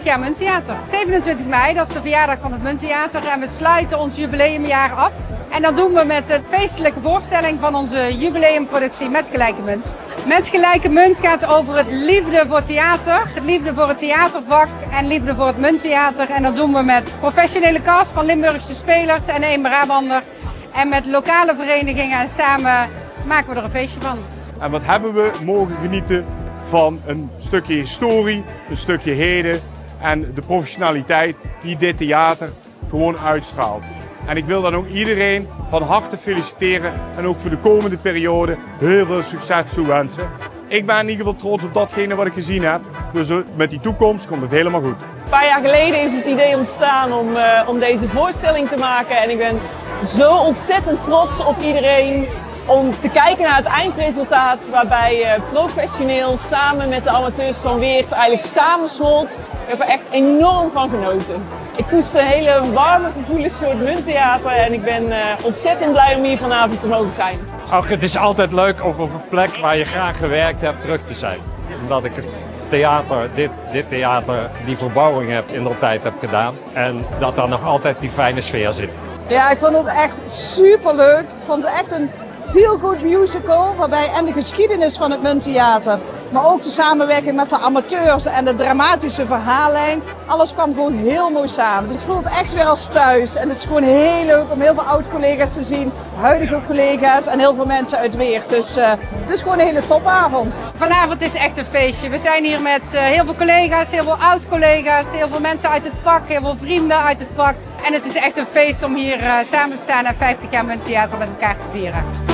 50 jaar Munttheater. 27 mei, dat is de verjaardag van het Munttheater en we sluiten ons jubileumjaar af. En dat doen we met een feestelijke voorstelling van onze jubileumproductie Met Gelijke Munt. Met Gelijke Munt gaat over het liefde voor theater, het liefde voor het theatervak en liefde voor het Munttheater. En dat doen we met professionele cast van Limburgse spelers en één Brabander. En met lokale verenigingen en samen maken we er een feestje van. En wat hebben we mogen genieten van een stukje historie, een stukje heden en de professionaliteit die dit theater gewoon uitstraalt. En ik wil dan ook iedereen van harte feliciteren en ook voor de komende periode heel veel succes toewensen. Ik ben in ieder geval trots op datgene wat ik gezien heb, dus met die toekomst komt het helemaal goed. Een paar jaar geleden is het idee ontstaan om deze voorstelling te maken en ik ben zo ontzettend trots op iedereen om te kijken naar het eindresultaat waarbij professioneel samen met de amateurs van Weert eigenlijk samensmolt. Ik heb er echt enorm van genoten. Ik koester hele warme gevoelens voor het Munttheater en ik ben ontzettend blij om hier vanavond te mogen zijn. Ach, het is altijd leuk om op een plek waar je graag gewerkt hebt terug te zijn. Omdat ik het theater, dit theater, die verbouwing in de tijd heb gedaan en dat daar nog altijd die fijne sfeer zit. Ja, ik vond het echt super leuk. Ik vond het echt een feel-good musical, waarbij en de geschiedenis van het Munttheater, maar ook de samenwerking met de amateurs en de dramatische verhaallijn, alles kwam gewoon heel mooi samen. Dus het voelt echt weer als thuis en het is gewoon heel leuk om heel veel oud-collega's te zien, huidige collega's en heel veel mensen uit Weert. Dus het is gewoon een hele topavond. Vanavond is echt een feestje. We zijn hier met heel veel collega's, heel veel oud-collega's, heel veel mensen uit het vak, heel veel vrienden uit het vak. En het is echt een feest om hier samen te staan en 50 jaar Munttheater met elkaar te vieren.